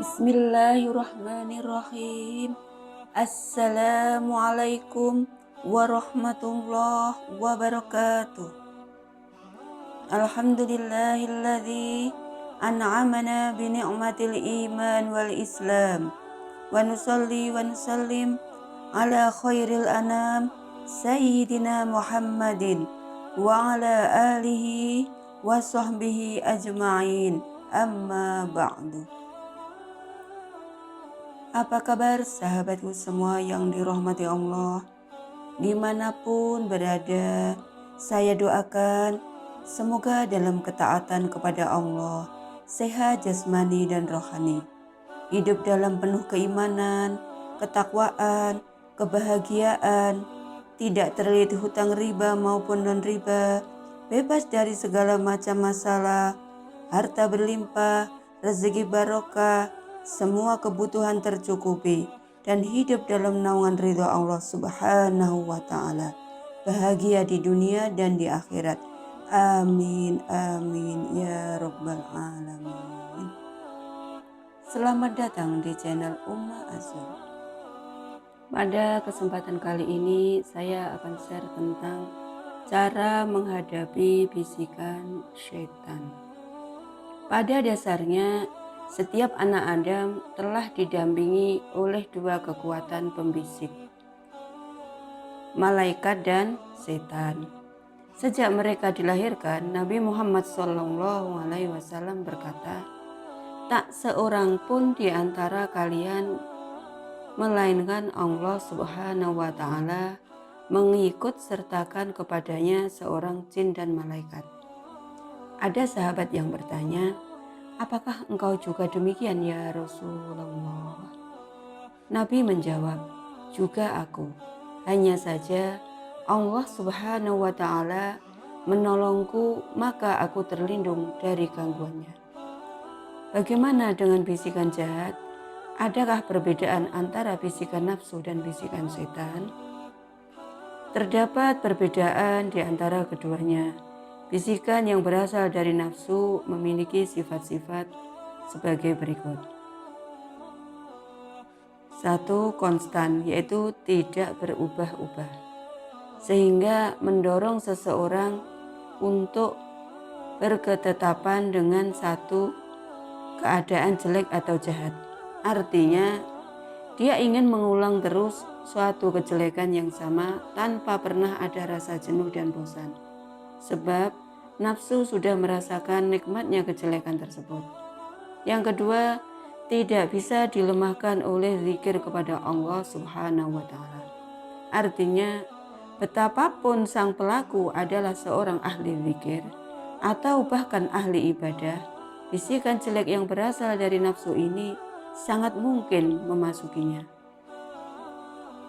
Bismillahirrahmanirrahim. Assalamualaikum warahmatullahi wabarakatuh. Alhamdulillahilladzi an'amana bi ni'matil iman wal islam. Wa nusalli wa nusallim ala khairil anam sayyidina Muhammadin wa ala alihi wa sahbihi ajma'in. Amma ba'du. Apa kabar sahabatku semua yang dirahmati Allah? Dimanapun berada, saya doakan semoga dalam ketaatan kepada Allah, sehat jasmani dan rohani, hidup dalam penuh keimanan, ketakwaan, kebahagiaan, tidak terlilit hutang riba maupun non-riba, bebas dari segala macam masalah, harta berlimpah, rezeki barokah, semua kebutuhan tercukupi, dan hidup dalam naungan ridha Allah Subhanahu wa Ta'ala, bahagia di dunia dan di akhirat. Amin, amin, ya Rabbal Alamin. Selamat datang di channel Umma Azul. Pada kesempatan kali ini saya akan share tentang cara menghadapi bisikan syaitan. Pada dasarnya, setiap anak Adam telah didampingi oleh dua kekuatan pembisik, malaikat dan setan. Sejak mereka dilahirkan, Nabi Muhammad SAW berkata, "Tak seorang pun di antara kalian melainkan Allah Subhanahu wa Ta'ala mengikut sertakan kepadanya seorang jin dan malaikat." Ada sahabat yang bertanya, "Apakah engkau juga demikian ya Rasulullah?" Nabi menjawab, "Juga aku. Hanya saja Allah Subhanahu wa Ta'ala menolongku, maka aku terlindung dari gangguannya." Bagaimana dengan bisikan jahat? Adakah perbedaan antara bisikan nafsu dan bisikan setan? Terdapat perbedaan di antara keduanya. Bisikan yang berasal dari nafsu memiliki sifat-sifat sebagai berikut. 1. Konstan, yaitu tidak berubah-ubah, sehingga mendorong seseorang untuk berketetapan dengan satu keadaan jelek atau jahat. Artinya, dia ingin mengulang terus suatu kejelekan yang sama tanpa pernah ada rasa jenuh dan bosan. Sebab nafsu sudah merasakan nikmatnya kejelekan tersebut. Yang kedua, tidak bisa dilemahkan oleh zikir kepada Allah Subhanahu wa Ta'ala. Artinya, betapapun sang pelaku adalah seorang ahli zikir atau bahkan ahli ibadah, bisikan jelek yang berasal dari nafsu ini sangat mungkin memasukinya.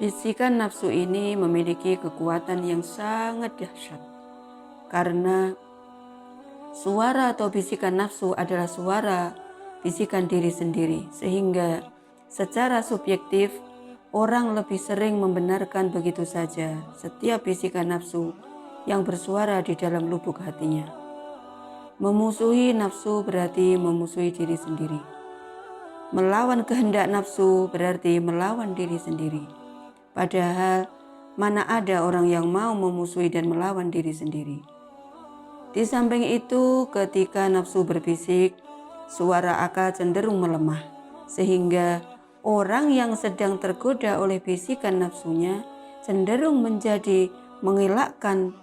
Bisikan nafsu ini memiliki kekuatan yang sangat dahsyat, karena suara atau bisikan nafsu adalah suara bisikan diri sendiri, sehingga secara subjektif orang lebih sering membenarkan begitu saja setiap bisikan nafsu yang bersuara di dalam lubuk hatinya. Memusuhi nafsu berarti memusuhi diri sendiri. Melawan kehendak nafsu berarti melawan diri sendiri. Padahal mana ada orang yang mau memusuhi dan melawan diri sendiri. Di samping itu, ketika nafsu berbisik, suara akal cenderung melemah, sehingga orang yang sedang tergoda oleh bisikan nafsunya cenderung menjadi mengelakkan,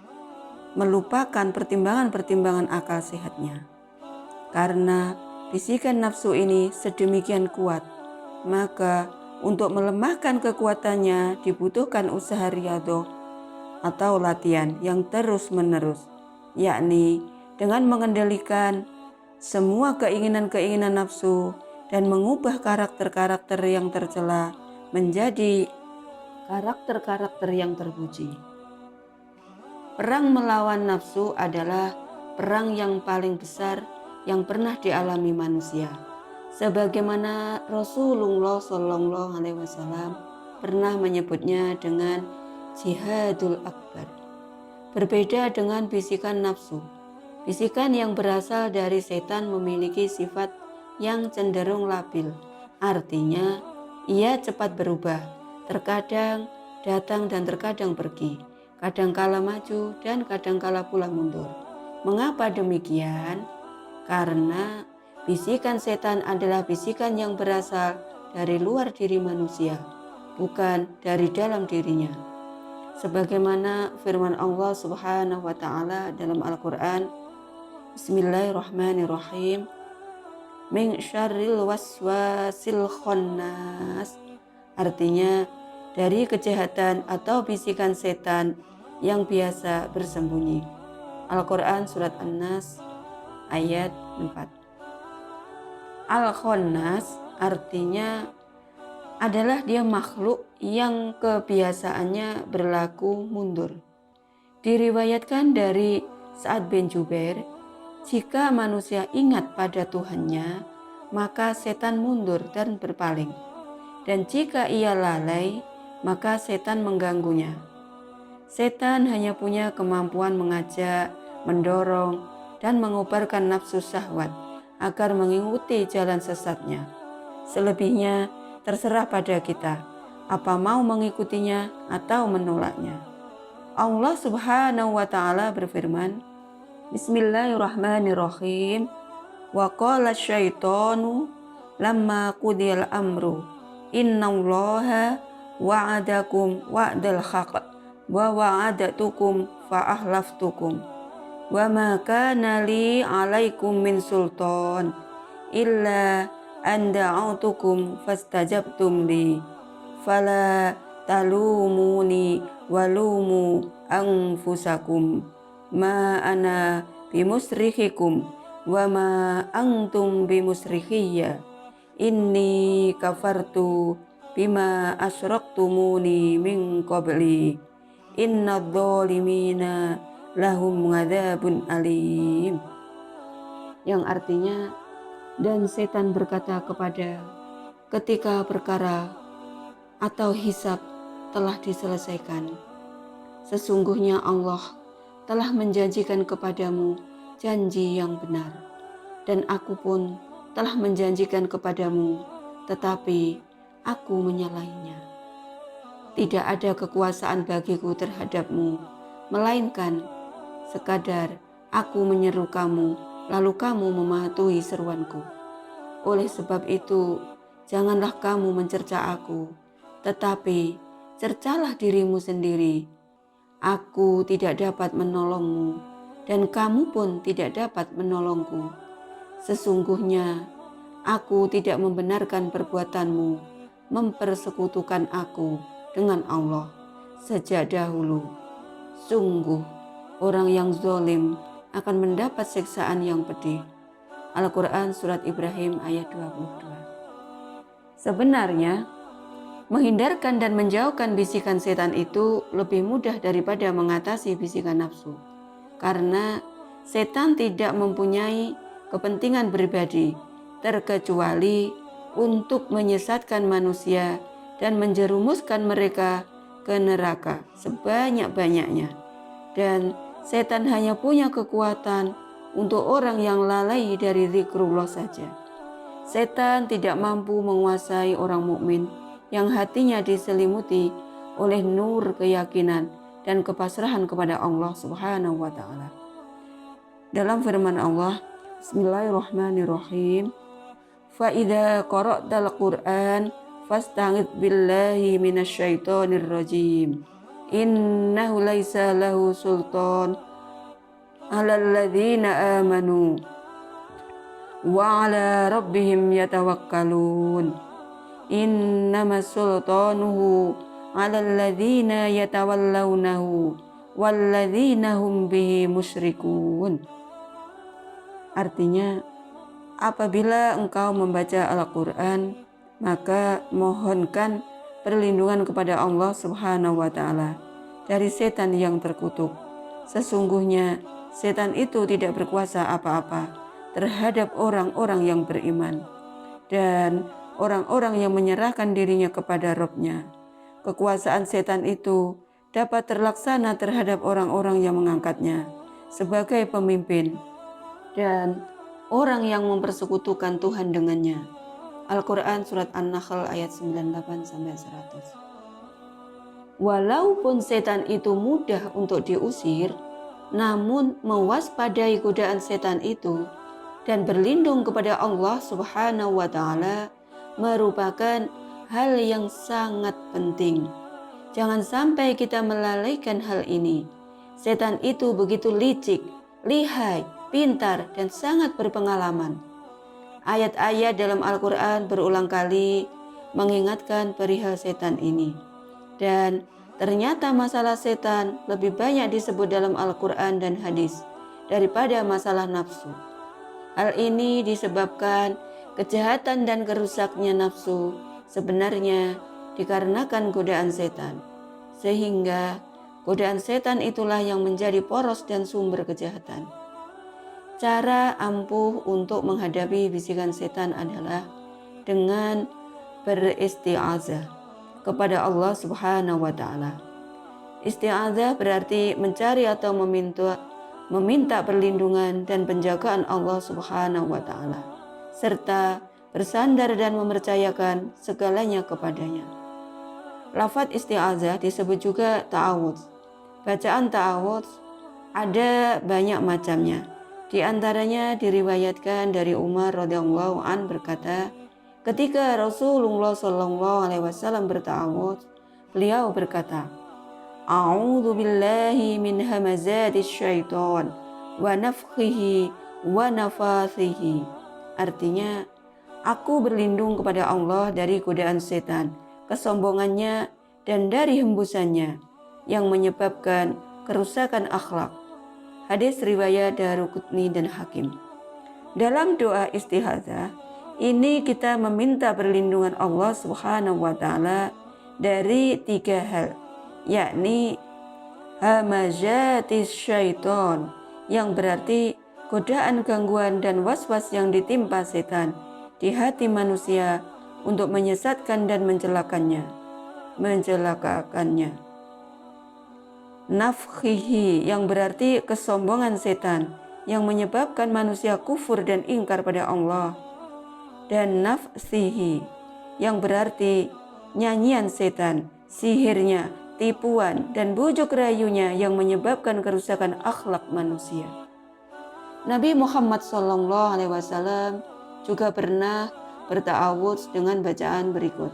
melupakan pertimbangan-pertimbangan akal sehatnya. Karena bisikan nafsu ini sedemikian kuat, maka untuk melemahkan kekuatannya dibutuhkan usaha riyadhah atau latihan yang terus-menerus, yakni dengan mengendalikan semua keinginan-keinginan nafsu dan mengubah karakter-karakter yang tercela menjadi karakter-karakter yang terpuji. Perang melawan nafsu adalah perang yang paling besar yang pernah dialami manusia. Sebagaimana Rasulullah SAW pernah menyebutnya dengan jihadul akbar. Berbeda dengan bisikan nafsu. Bisikan yang berasal dari setan memiliki sifat yang cenderung labil Artinya, ia cepat berubah, terkadang datang dan terkadang pergi, kadangkala maju dan kadangkala pula mundur. Mengapa demikian? Karena bisikan setan adalah bisikan yang berasal dari luar diri manusia, bukan dari dalam dirinya. Sebagaimana firman Allah Subhanahu wa taala dalam Al-Qur'an, Bismillahirrahmanirrahim. Min syarril waswasil khannas. Artinya dari kejahatan atau bisikan setan yang biasa bersembunyi. Al-Qur'an surat An-Nas ayat 4. Al-Khannas artinya adalah dia makhluk yang kebiasaannya berlaku mundur. Diriwayatkan dari Sa'ad bin Jubair, jika manusia ingat pada Tuhannya, maka setan mundur dan berpaling. Dan jika ia lalai, maka setan mengganggunya. Setan hanya punya kemampuan mengajak, mendorong, dan mengobarkan nafsu syahwat agar mengikuti jalan sesatnya. Selebihnya terserah pada kita, apa mau mengikutinya atau menolaknya. Allah Subhanahu wa taala berfirman, Bismillahirrahmanirrahim. Wa qala syaitanu lamma qudiyal amru innallaha wa'adakum wa'dal haqq wa wa'adatukum fa ahlaftukum wa ma kana li 'alaikum min sultan illa an da'autukum fastajabtum li fala talumuni walumu anfusakum ma ana bimusrihikum wa ma antum bimusrihiyya inni kafartu bima asyraktumuni min qabli innadh-dhalimina lahum ngadzabun alim. Yang artinya, dan setan berkata ketika perkara atau hisab telah diselesaikan, sesungguhnya Allah telah menjanjikan kepadamu janji yang benar, dan aku pun telah menjanjikan kepadamu, tetapi aku menyalahinya. Tidak ada kekuasaan bagiku terhadapmu, melainkan sekadar aku menyeru kamu, lalu kamu mematuhi seruanku. Oleh sebab itu, janganlah kamu mencerca aku, tetapi cercalah dirimu sendiri. Aku tidak dapat menolongmu, dan kamu pun tidak dapat menolongku. Sesungguhnya, aku tidak membenarkan perbuatanmu mempersekutukan aku dengan Allah sejak dahulu. Sungguh, orang yang zalim akan mendapat siksaan yang pedih. Al-Quran Surat Ibrahim ayat 22. Sebenarnya, menghindarkan dan menjauhkan bisikan setan itu lebih mudah daripada mengatasi bisikan nafsu. Karena setan tidak mempunyai kepentingan pribadi, terkecuali untuk menyesatkan manusia dan menjerumuskan mereka ke neraka sebanyak-banyaknya. Dan setan hanya punya kekuatan untuk orang yang lalai dari zikrullah saja. Setan tidak mampu menguasai orang mukmin yang hatinya diselimuti oleh nur keyakinan dan kepasrahan kepada Allah Subhanahu wa taala. Dalam firman Allah, Bismillahirrahmanirrahim. Fa idza qara'tal Qur'an fasta'idz billahi minasyaitonir rajim. Innahu laisa lahu sultan 'alal ladzina amanu wa 'ala rabbihim yatawakkalun. Innama sultanuhu 'alal ladzina yatawallawnahu walladzina hum bihi musyrikun. Artinya, apabila engkau membaca Al-Quran, maka mohonkan perlindungan kepada Allah Subhanahu wa taala dari setan yang terkutuk. Sesungguhnya setan itu tidak berkuasa apa-apa terhadap orang-orang yang beriman dan orang-orang yang menyerahkan dirinya kepada Rabb-nya. Kekuasaan setan itu dapat terlaksana terhadap orang-orang yang mengangkatnya sebagai pemimpin dan orang yang mempersekutukan Tuhan dengannya. Al-Quran Surat An-Nahl ayat 98-100. Walaupun setan itu mudah untuk diusir, namun mewaspadai godaan setan itu dan berlindung kepada Allah Subhanahu wa Ta'ala merupakan hal yang sangat penting. Jangan sampai kita melalaikan hal ini. Setan itu begitu licik, lihai, pintar, dan sangat berpengalaman. Ayat-ayat dalam Al-Quran berulang kali mengingatkan perihal setan ini. Dan ternyata masalah setan lebih banyak disebut dalam Al-Quran dan hadis daripada masalah nafsu. Hal ini disebabkan kejahatan dan kerusaknya nafsu sebenarnya dikarenakan godaan setan. Sehingga godaan setan itulah yang menjadi poros dan sumber kejahatan. Cara ampuh untuk menghadapi bisikan setan adalah dengan beristi'azah kepada Allah Subhanahu wa Ta'ala. Isti'adzah berarti mencari atau meminta perlindungan dan penjagaan Allah Subhanahu wa Ta'ala, serta bersandar dan mempercayakan segalanya kepadanya. Lafaz isti'adzah disebut juga ta'awudz. Bacaan ta'awudz ada banyak macamnya. Di antaranya diriwayatkan dari Umar radhiyallahu an berkata, ketika Rasulullah SAW berta'awudz, beliau berkata, A'udzu billahi min hamazatis syaitan wa nafkhihi wa nafathihi. Artinya, aku berlindung kepada Allah dari godaan setan, kesombongannya, dan dari hembusannya yang menyebabkan kerusakan akhlak. Hadis riwayat Daruqutni dan Hakim. Dalam doa isti'adzah ini kita meminta perlindungan Allah Subhanahu wa Ta'ala dari 3 hal, yakni hamazatis syaitan, yang berarti godaan, gangguan, dan was-was yang ditimpa setan di hati manusia untuk menyesatkan dan mencelakakannya. Nafkhihi, yang berarti kesombongan setan yang menyebabkan manusia kufur dan ingkar pada Allah. Dan nafsihi, yang berarti nyanyian setan, sihirnya, tipuan, dan bujuk rayunya yang menyebabkan kerusakan akhlak manusia. Nabi Muhammad SAW juga pernah berta'awudz dengan bacaan berikut.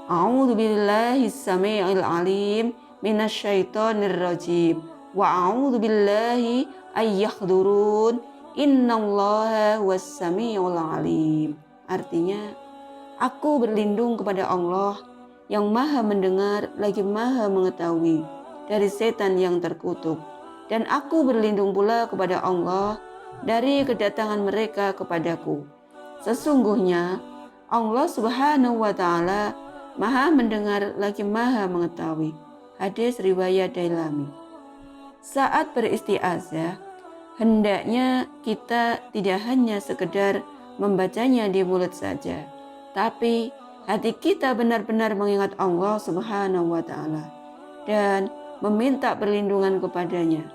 A'udzu billahi samii'il 'aliim minasyaitonir rajim wa a'udzu billahi ayyahdurun innallaha was-sami'ul 'alim. Artinya, aku berlindung kepada Allah yang maha mendengar lagi maha mengetahui dari setan yang terkutuk, dan aku berlindung pula kepada Allah dari kedatangan mereka kepadaku. Sesungguhnya Allah Subhanahu wa Ta'ala maha mendengar lagi maha mengetahui. Hadis riwayat Dailami. Saat beristi'adzah, hendaknya kita tidak hanya sekedar membacanya di mulut saja, tapi hati kita benar-benar mengingat Allah Subhanahu wa Ta'ala dan meminta perlindungan kepadanya.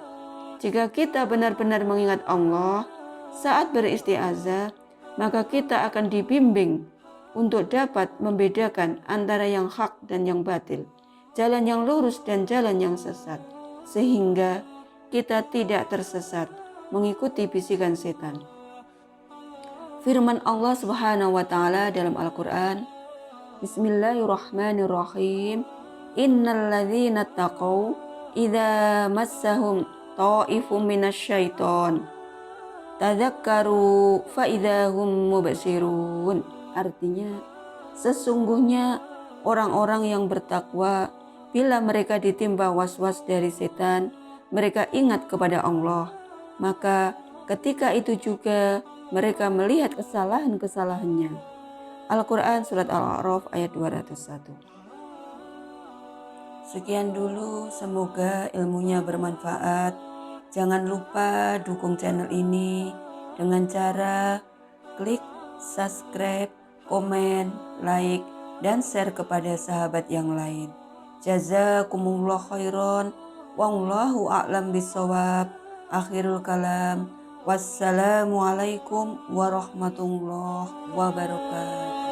Jika kita benar-benar mengingat Allah saat beristi'adzah, maka kita akan dibimbing untuk dapat membedakan antara yang hak dan yang batil, jalan yang lurus dan jalan yang sesat, sehingga kita tidak tersesat mengikuti bisikan setan. Firman Allah Subhanahu wa Ta'ala dalam Al-Quran, Bismillahirrahmanirrahim, Innal ladzina taqaw idza massahum ta'ifum minasyaiton tadzakkaru fa idza hum mubsirun. Artinya, sesungguhnya orang-orang yang bertakwa bila mereka ditimpa was-was dari setan, mereka ingat kepada Allah, maka ketika itu juga mereka melihat kesalahan-kesalahannya. Al-Quran Surat Al-A'raf ayat 201. Sekian dulu, semoga ilmunya bermanfaat. Jangan lupa dukung channel ini dengan cara klik subscribe, komen, like, dan share kepada sahabat yang lain. Jazakumullah khairan. Wallahu a'lam bishawab. Akhirul kalam. Wassalamualaikum warahmatullahi wabarakatuh.